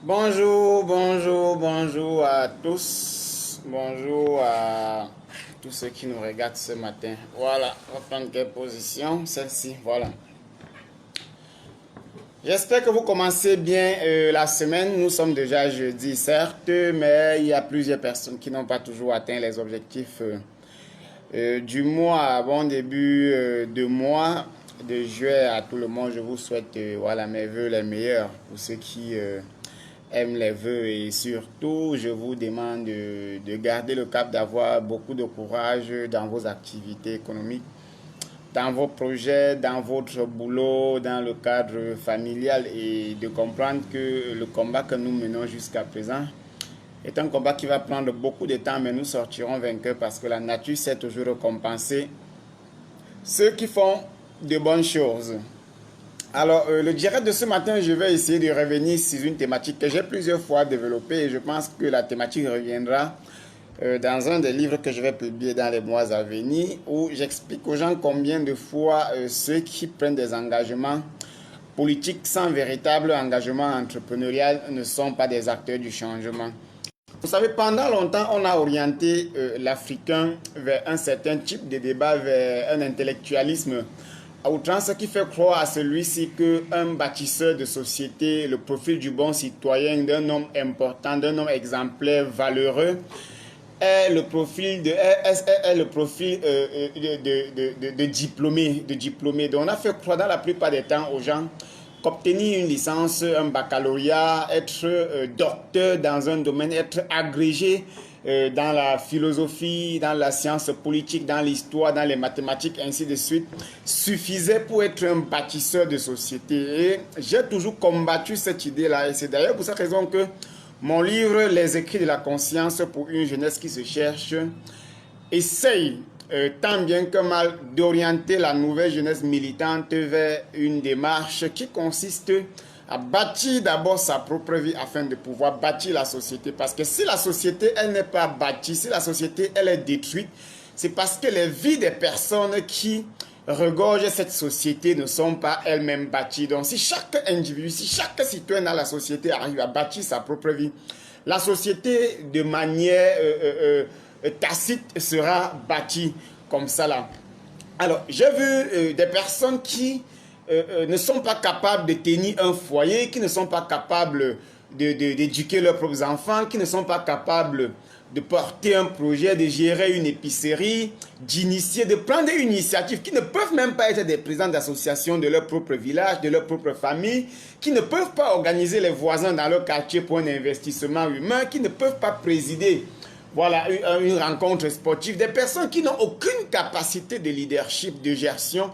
Bonjour, bonjour, bonjour à tous. Bonjour à tous ceux qui nous regardent ce matin. Voilà, on va prendre quelle position? Celle-ci, voilà. J'espère que vous commencez bien la semaine. Nous sommes déjà jeudi, certes, mais il y a plusieurs personnes qui n'ont pas toujours atteint les objectifs du mois. Bon début de mois de juillet à tout le monde. Je vous souhaite voilà, mes vœux les meilleurs pour ceux qui aiment les vœux, et surtout je vous demande de garder le cap, d'avoir beaucoup de courage dans vos activités économiques, dans vos projets, dans votre boulot, dans le cadre familial, et de comprendre que le combat que nous menons jusqu'à présent est un combat qui va prendre beaucoup de temps, mais nous sortirons vainqueurs parce que la nature sait toujours récompenser ceux qui font de bonnes choses. Alors, le direct de ce matin, je vais essayer de revenir sur une thématique que j'ai plusieurs fois développée, et je pense que la thématique reviendra dans un des livres que je vais publier dans les mois à venir, où j'explique aux gens combien de fois ceux qui prennent des engagements politiques sans véritable engagement entrepreneurial ne sont pas des acteurs du changement. Vous savez, pendant longtemps, on a orienté l'Africain vers un certain type de débat, vers un intellectualisme à outrance, qui fait croire à celui-ci qu'un bâtisseur de société, le profil du bon citoyen, d'un homme important, d'un homme exemplaire, valeureux, est le profil de diplômé. Donc on a fait croire dans la plupart des temps aux gens qu'obtenir une licence, un baccalauréat, être docteur dans un domaine, être agrégé dans la philosophie, dans la science politique, dans l'histoire, dans les mathématiques, ainsi de suite, suffisait pour être un bâtisseur de société. Et j'ai toujours combattu cette idée-là. Et c'est d'ailleurs pour cette raison que mon livre « Les écrits de la conscience pour une jeunesse qui se cherche » essaye tant bien que mal d'orienter la nouvelle jeunesse militante vers une démarche qui consiste à bâtir d'abord sa propre vie afin de pouvoir bâtir la société. Parce que si la société, elle n'est pas bâtie, si la société, elle est détruite, c'est parce que les vies des personnes qui regorgent cette société ne sont pas elles-mêmes bâties. Donc si chaque individu, si chaque citoyen dans la société arrive à bâtir sa propre vie, la société de manière tacite sera bâtie comme ça là. Alors j'ai vu des personnes qui ne sont pas capables de tenir un foyer, qui ne sont pas capables d'éduquer leurs propres enfants, qui ne sont pas capables de porter un projet, de gérer une épicerie, d'initier, de prendre une initiative, qui ne peuvent même pas être des présidents d'associations de leur propre village, de leur propre famille, qui ne peuvent pas organiser les voisins dans leur quartier pour un investissement humain, qui ne peuvent pas présider voilà, une rencontre sportive, des personnes qui n'ont aucune capacité de leadership, de gestion,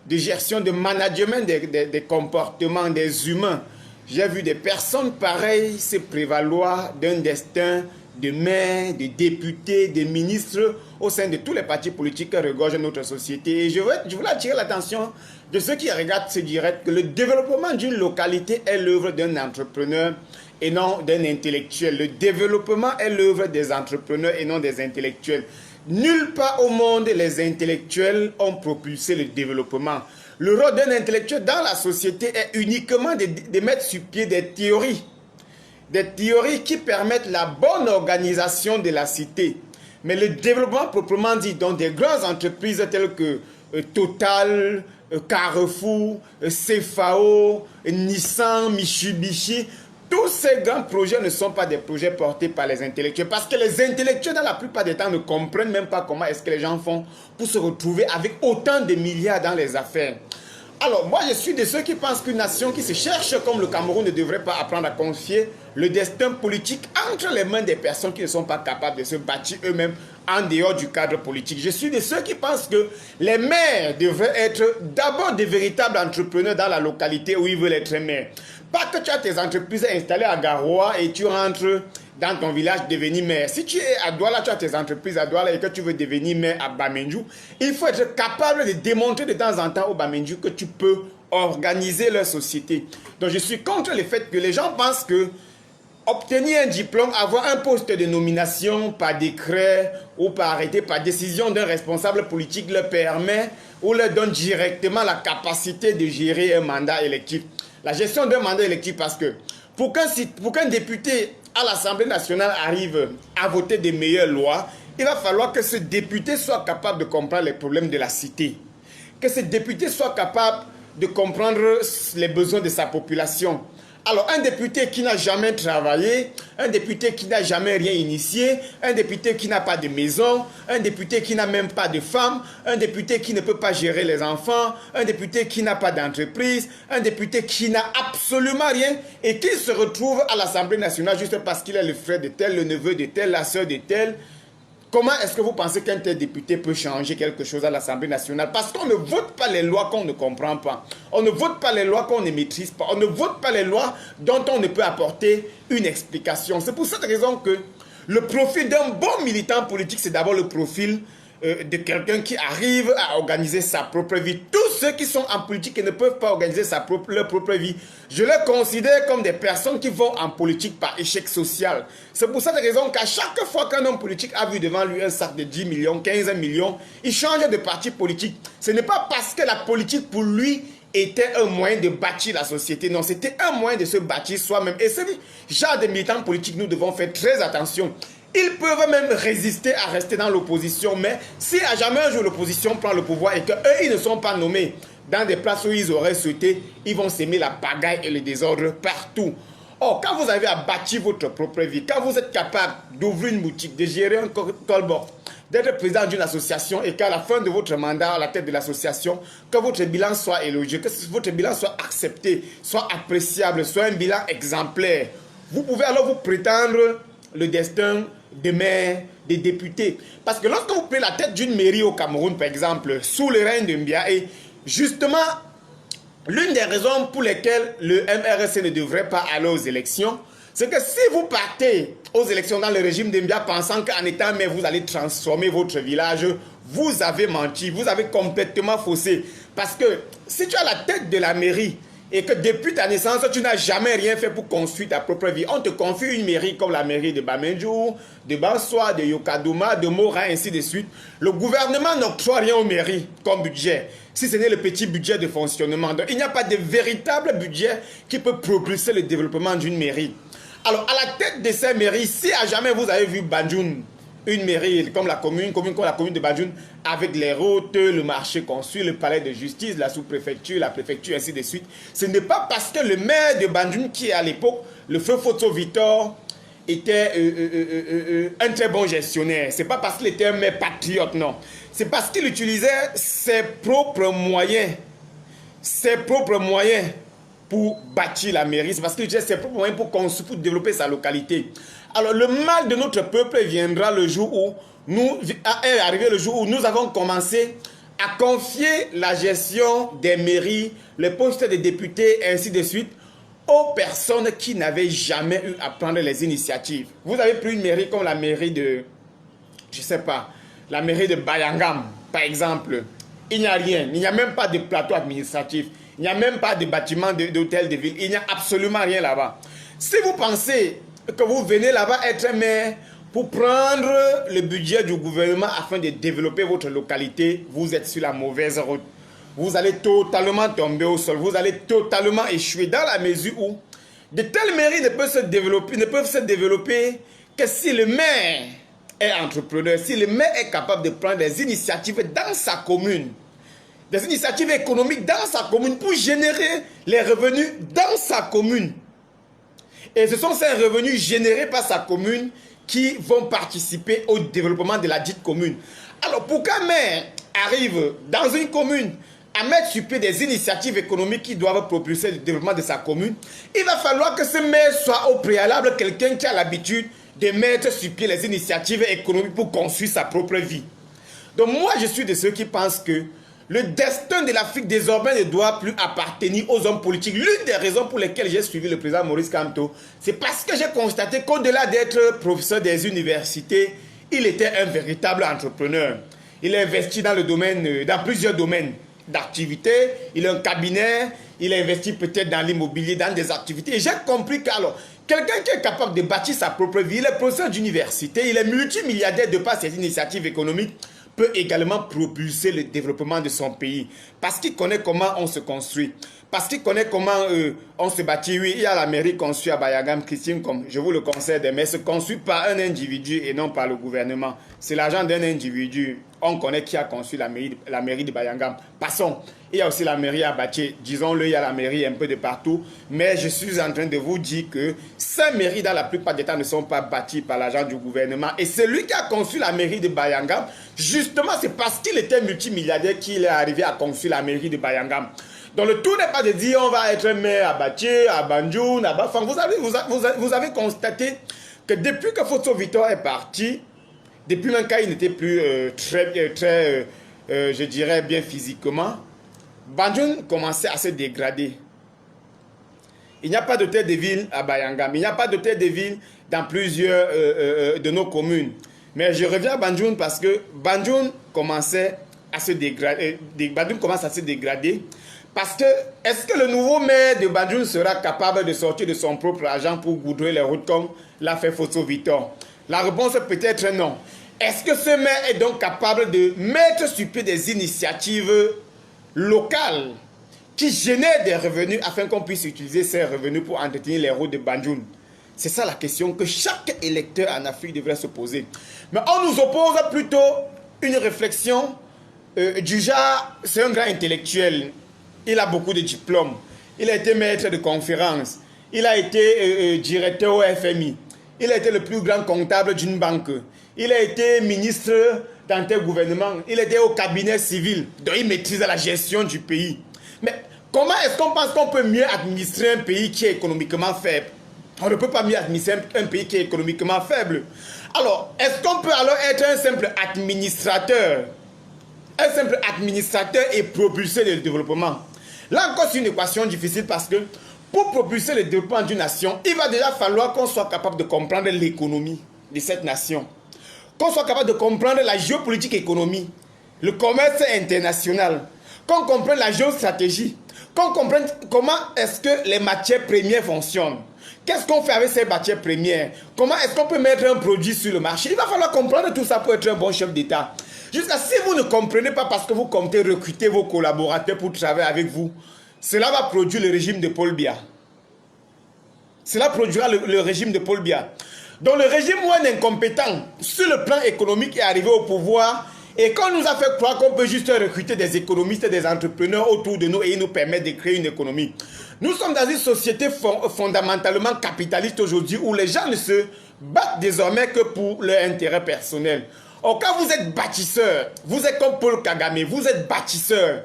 de management des comportements des humains. J'ai vu des personnes pareilles se prévaloir d'un destin de maire, de députés, de ministres au sein de tous les partis politiques qui regorgent notre société. Et je voulais attirer l'attention de ceux qui regardent ce direct que le développement d'une localité est l'œuvre d'un entrepreneur et non d'un intellectuel. Le développement est l'œuvre des entrepreneurs et non des intellectuels. Nulle part au monde, les intellectuels ont propulsé le développement. Le rôle d'un intellectuel dans la société est uniquement de mettre sur pied des théories qui permettent la bonne organisation de la cité. Mais le développement proprement dit, dans des grandes entreprises telles que Total, Carrefour, CFAO, Nissan, Mitsubishi, tous ces grands projets ne sont pas des projets portés par les intellectuels, parce que les intellectuels, dans la plupart des temps, ne comprennent même pas comment est-ce que les gens font pour se retrouver avec autant de milliards dans les affaires. Alors, moi, je suis de ceux qui pensent qu'une nation qui se cherche comme le Cameroun ne devrait pas apprendre à confier le destin politique entre les mains des personnes qui ne sont pas capables de se bâtir eux-mêmes en dehors du cadre politique. Je suis de ceux qui pensent que les maires devraient être d'abord des véritables entrepreneurs dans la localité où ils veulent être maires. Pas que tu as tes entreprises installées à Garoua et tu rentres dans ton village devenir maire. Si tu es à Douala, tu as tes entreprises à Douala et que tu veux devenir maire à Bamendjou, il faut être capable de démontrer de temps en temps au Bamendjou que tu peux organiser leur société. Donc je suis contre le fait que les gens pensent que obtenir un diplôme, avoir un poste de nomination par décret ou par arrêté, par décision d'un responsable politique leur permet ou leur donne directement la capacité de gérer un mandat électif. La gestion d'un mandat électif, parce que pour qu'un député à l'Assemblée nationale arrive à voter des meilleures lois, il va falloir que ce député soit capable de comprendre les problèmes de la cité. Que ce député soit capable de comprendre les besoins de sa population. Alors, un député qui n'a jamais travaillé, un député qui n'a jamais rien initié, un député qui n'a pas de maison, un député qui n'a même pas de femme, un député qui ne peut pas gérer les enfants, un député qui n'a pas d'entreprise, un député qui n'a absolument rien et qui se retrouve à l'Assemblée nationale juste parce qu'il est le frère de tel, le neveu de tel, la soeur de tel. Comment est-ce que vous pensez qu'un tel député peut changer quelque chose à l'Assemblée nationale? Parce qu'on ne vote pas les lois qu'on ne comprend pas. On ne vote pas les lois qu'on ne maîtrise pas. On ne vote pas les lois dont on ne peut apporter une explication. C'est pour cette raison que le profil d'un bon militant politique, c'est d'abord le profil de quelqu'un qui arrive à organiser sa propre vie. Tous ceux qui sont en politique et ne peuvent pas organiser leur propre vie, je les considère comme des personnes qui vont en politique par échec social. C'est pour cette raison qu'à chaque fois qu'un homme politique a vu devant lui un sac de 10 millions, 15 millions, il change de parti politique. Ce n'est pas parce que la politique pour lui était un moyen de bâtir la société. Non, c'était un moyen de se bâtir soi-même. Et ce genre de militants politiques, nous devons faire très attention. Ils peuvent même résister à rester dans l'opposition, mais si à jamais un jour l'opposition prend le pouvoir et qu'eux, ils ne sont pas nommés dans des places où ils auraient souhaité, ils vont s'aimer la pagaille et le désordre partout. Or, quand vous avez à bâtir votre propre vie, quand vous êtes capable d'ouvrir une boutique, de gérer un colbox, d'être président d'une association et qu'à la fin de votre mandat à la tête de l'association, que votre bilan soit élogieux, que votre bilan soit accepté, soit appréciable, soit un bilan exemplaire, vous pouvez alors vous prétendre le destin des maires, des députés. Parce que lorsque vous prenez la tête d'une mairie au Cameroun, par exemple, sous le règne de Mbiaé, justement, l'une des raisons pour lesquelles le MRC ne devrait pas aller aux élections, c'est que si vous partez aux élections dans le régime de Mbia pensant qu'en étant maire, vous allez transformer votre village, vous avez menti, vous avez complètement faussé. Parce que si tu as la tête de la mairie, et que depuis ta naissance, tu n'as jamais rien fait pour construire ta propre vie. On te confie une mairie comme la mairie de Bamenjou, de Bansoa, de Yokadouma, de Mora, ainsi de suite. Le gouvernement n'octroie rien aux mairies comme budget, si ce n'est le petit budget de fonctionnement. Donc, il n'y a pas de véritable budget qui peut propulser le développement d'une mairie. Alors, à la tête de ces mairies, si à jamais vous avez vu Banjoun, une mairie comme la commune comme la commune de Banjoun, avec les routes, le marché construit, le palais de justice, la sous-préfecture, la préfecture, ainsi de suite. Ce n'est pas parce que le maire de Banjoun, qui à l'époque, le feu Foto Victor, était un très bon gestionnaire. Ce n'est pas parce qu'il était un maire patriote, non. C'est parce qu'il utilisait ses propres moyens pour bâtir la mairie. C'est parce qu'il utilisait ses propres moyens pour construire, pour développer sa localité. Alors le mal de notre peuple viendra le jour où est arrivé le jour où nous avons commencé à confier la gestion des mairies, les postes de députés, ainsi de suite, aux personnes qui n'avaient jamais eu à prendre les initiatives. Vous avez pris une mairie comme la mairie de, je ne sais pas, la mairie de Bayangam, par exemple. Il n'y a rien, il n'y a même pas de plateau administratif, il n'y a même pas de bâtiment d'hôtel de ville, il n'y a absolument rien là-bas. Si vous pensez que vous venez là-bas être maire pour prendre le budget du gouvernement afin de développer votre localité, vous êtes sur la mauvaise route. Vous allez totalement tomber au sol, vous allez totalement échouer dans la mesure où de telles mairies ne peuvent se développer que si le maire est entrepreneur, si le maire est capable de prendre des initiatives dans sa commune, des initiatives économiques dans sa commune pour générer les revenus dans sa commune. Et ce sont ces revenus générés par sa commune qui vont participer au développement de la dite commune. Alors, pour qu'un maire arrive dans une commune à mettre sur pied des initiatives économiques qui doivent propulser le développement de sa commune, il va falloir que ce maire soit au préalable quelqu'un qui a l'habitude de mettre sur pied les initiatives économiques pour construire sa propre vie. Donc moi, je suis de ceux qui pensent que le destin de l'Afrique désormais ne doit plus appartenir aux hommes politiques. L'une des raisons pour lesquelles j'ai suivi le président Maurice Kamto, c'est parce que j'ai constaté qu'au-delà d'être professeur des universités, il était un véritable entrepreneur. Il a investi dans plusieurs domaines d'activité. Il a un cabinet, il a investi peut-être dans l'immobilier, dans des activités. Et j'ai compris qu'alors, quelqu'un qui est capable de bâtir sa propre vie, il est professeur d'université, il est multimilliardaire de par ses initiatives économiques, peut également propulser le développement de son pays. Parce qu'il connaît comment on se construit. Parce qu'il connaît comment on se bâtit. Oui, il y a la mairie construite à Bayangam, Christine, comme je vous le conseille, mais se construit par un individu et non par le gouvernement. C'est l'argent d'un individu. On connaît qui a construit la mairie de Bayangam. Passons. Il y a aussi la mairie à Baché. Disons-le, il y a la mairie un peu de partout. Mais je suis en train de vous dire que ces mairies, dans la plupart des temps, ne sont pas bâties par l'argent du gouvernement. Et celui qui a construit la mairie de Bayangam, justement, c'est parce qu'il était multimilliardaire qu'il est arrivé à construire la mairie de Bayangam. Donc le tout n'est pas de dire on va être maire à Baché, à Banjoun, à Bafang. Vous avez constaté que depuis que Fosso Victor est parti, depuis même quand il n'était plus je dirais bien physiquement, Banjoun commençait à se dégrader. Il n'y a pas d'hôtel de ville à Bayangam. Il n'y a pas d'hôtel de ville dans plusieurs de nos communes. Mais je reviens à Banjoun parce que Banjoun commençait à se dégrader. Banjoun commence à se dégrader. Parce que, est-ce que le nouveau maire de Banjoun sera capable de sortir de son propre argent pour goudronner les routes comme l'a fait Fosso Victor? La réponse est peut-être non. Est-ce que ce maire est donc capable de mettre sur pied des initiatives locales qui génèrent des revenus afin qu'on puisse utiliser ces revenus pour entretenir les routes de Banjoun? C'est ça la question que chaque électeur en Afrique devrait se poser. Mais on nous oppose plutôt une réflexion du genre, c'est un grand intellectuel. Il a beaucoup de diplômes. Il a été maître de conférences. Il a été directeur au FMI. Il a été le plus grand comptable d'une banque. Il a été ministre dans tel gouvernement. Il était au cabinet civil. Donc il maîtrise la gestion du pays. Mais comment est-ce qu'on pense qu'on peut mieux administrer un pays qui est économiquement faible? On ne peut pas mieux administrer un pays qui est économiquement faible. Alors, est-ce qu'on peut alors être un simple administrateur? Un simple administrateur et propulser le développement? Là encore, c'est une équation difficile parce que pour propulser le développement d'une nation, il va déjà falloir qu'on soit capable de comprendre l'économie de cette nation. Qu'on soit capable de comprendre la géopolitique économie, le commerce international, qu'on comprenne la géostratégie, qu'on comprenne comment est-ce que les matières premières fonctionnent. Qu'est-ce qu'on fait avec ces matières premières? Comment est-ce qu'on peut mettre un produit sur le marché? Il va falloir comprendre tout ça pour être un bon chef d'État. Jusqu'à si vous ne comprenez pas parce que vous comptez recruter vos collaborateurs pour travailler avec vous, cela va produire le régime de Paul Biya. Cela produira le régime de Paul Biya. Donc le régime où un incompétent sur le plan économique est arrivé au pouvoir et qu'on nous a fait croire qu'on peut juste recruter des économistes et des entrepreneurs autour de nous et ils nous permettent de créer une économie. Nous sommes dans une société fondamentalement capitaliste aujourd'hui où les gens ne se battent désormais que pour leur intérêt personnel. Or, quand vous êtes bâtisseur, vous êtes comme Paul Kagame, vous êtes bâtisseur,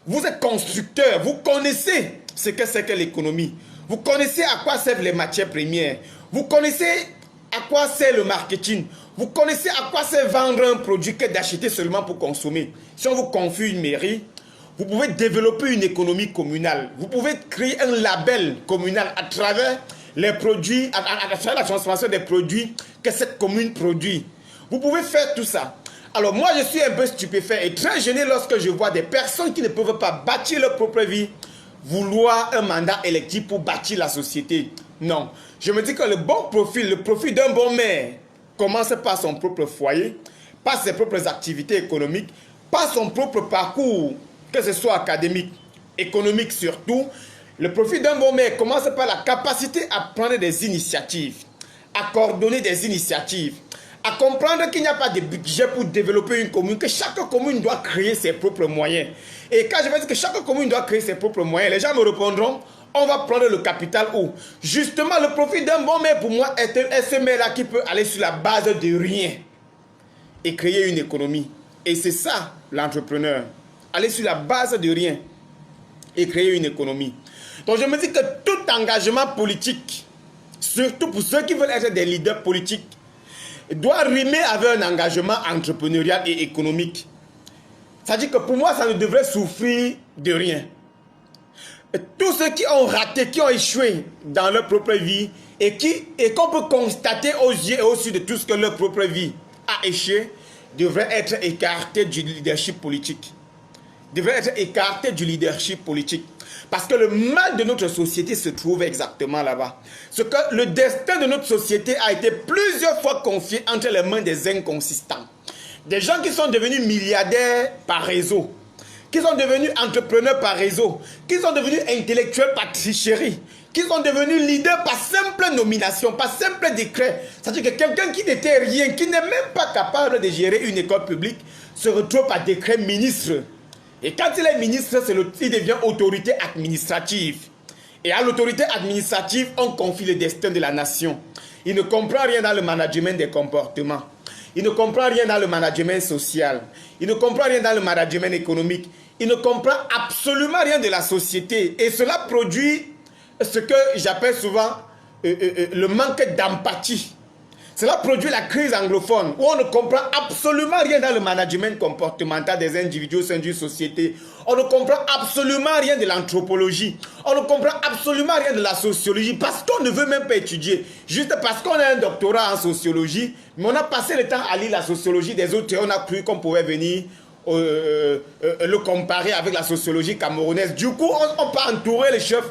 vous êtes constructeur, vous connaissez ce que c'est que l'économie. Vous connaissez à quoi servent les matières premières. Vous connaissez à quoi sert le marketing. Vous connaissez à quoi sert vendre un produit que d'acheter seulement pour consommer. Si on vous confie une mairie, vous pouvez développer une économie communale. Vous pouvez créer un label communal à travers les produits, à travers la transformation des produits que cette commune produit. Vous pouvez faire tout ça. Alors moi, je suis un peu stupéfait et très gêné lorsque je vois des personnes qui ne peuvent pas bâtir leur propre vie, vouloir un mandat électif pour bâtir la société. Non. Je me dis que le bon profil, le profil d'un bon maire, commence par son propre foyer, par ses propres activités économiques, par son propre parcours, que ce soit académique, économique surtout. Le profil d'un bon maire commence par la capacité à prendre des initiatives, à coordonner des initiatives, à comprendre qu'il n'y a pas de budget pour développer une commune, que chaque commune doit créer ses propres moyens. Et quand je vais dire que chaque commune doit créer ses propres moyens, les gens me répondront, on va prendre le capital où? Justement, le profit d'un bon maire pour moi est ce maire-là qui peut aller sur la base de rien et créer une économie. Et c'est ça l'entrepreneur, aller sur la base de rien et créer une économie. Donc je me dis que tout engagement politique, surtout pour ceux qui veulent être des leaders politiques, doit rimer avec un engagement entrepreneurial et économique. C'est-à-dire que pour moi, ça ne devrait souffrir de rien. Et tous ceux qui ont raté, qui ont échoué dans leur propre vie et qu'on peut constater aux yeux et aux yeux de tous que leur propre vie a échoué, devraient être écartés du leadership politique. Devraient être écartés du leadership politique. Parce que le mal de notre société se trouve exactement là-bas. C'est que le destin de notre société a été plusieurs fois confié entre les mains des inconsistants. Des gens qui sont devenus milliardaires par réseau, qui sont devenus entrepreneurs par réseau, qui sont devenus intellectuels par tricherie, qui sont devenus leaders par simple nomination, par simple décret. C'est-à-dire que quelqu'un qui n'était rien, qui n'est même pas capable de gérer une école publique, se retrouve par décret ministre. Et quand il est ministre, il devient autorité administrative. Et à l'autorité administrative, on confie le destin de la nation. Il ne comprend rien dans le management des comportements. Il ne comprend rien dans le management social. Il ne comprend rien dans le management économique. Il ne comprend absolument rien de la société. Et cela produit ce que j'appelle souvent le manque d'empathie. Cela produit la crise anglophone où on ne comprend absolument rien dans le management comportemental des individus au sein d'une société. On ne comprend absolument rien de l'anthropologie. On ne comprend absolument rien de la sociologie parce qu'on ne veut même pas étudier. Juste parce qu'on a un doctorat en sociologie, mais on a passé le temps à lire la sociologie des autres et on a cru qu'on pouvait venir le comparer avec la sociologie camerounaise. Du coup, on peut entourer les chefs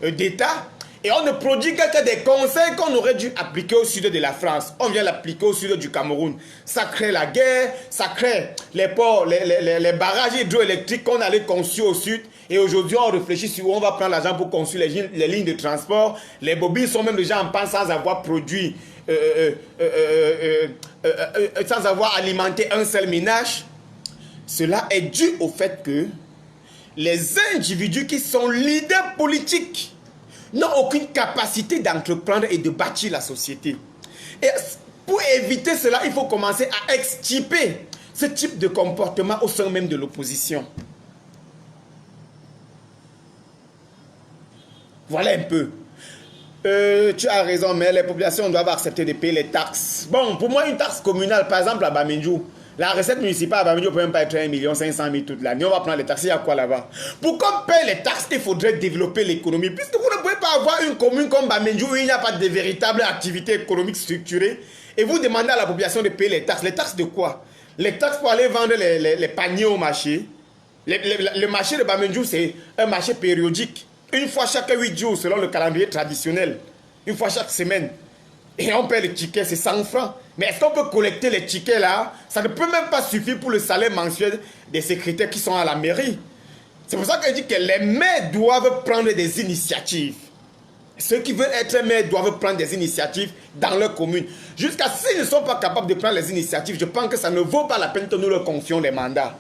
d'État. Et on ne produit que des conseils qu'on aurait dû appliquer au sud de la France. On vient l'appliquer au sud du Cameroun. Ça crée la guerre, ça crée les ports, les barrages hydroélectriques qu'on allait construire au sud. Et aujourd'hui, on réfléchit sur où on va prendre l'argent pour construire les lignes de transport. Les bobines sont même déjà en panne sans avoir produit, sans avoir alimenté un seul ménage. Cela est dû au fait que les individus qui sont leaders politiques n'ont aucune capacité d'entreprendre et de bâtir la société. Et pour éviter cela, il faut commencer à extirper ce type de comportement au sein même de l'opposition. Voilà un peu. Tu as raison, mais les populations doivent accepter de payer les taxes. Bon, pour moi, une taxe communale, par exemple à Bamendjou, la recette municipale à Bamendjou ne peut même pas être 1 500 000 toute l'année. On va prendre les taxes, il y a quoi là-bas? Pour qu'on paye les taxes, il faudrait développer l'économie. Puisque vous ne pouvez pas avoir une commune comme Bamendjou où il n'y a pas de véritable activité économique structurée. Et vous demandez à la population de payer les taxes. Les taxes de quoi? Les taxes pour aller vendre les paniers au marché. Le marché de Bamendjou, c'est un marché périodique. Une fois chaque 8 jours, selon le calendrier traditionnel. Une fois chaque semaine. Et on paye les tickets, c'est 100 francs. Mais est-ce qu'on peut collecter les tickets là? Ça ne peut même pas suffire pour le salaire mensuel des secrétaires qui sont à la mairie. C'est pour ça que je dis que les maires doivent prendre des initiatives. Ceux qui veulent être maires doivent prendre des initiatives dans leur commune. Jusqu'à s'ils ne sont pas capables de prendre les initiatives, je pense que ça ne vaut pas la peine que nous leur confions les mandats.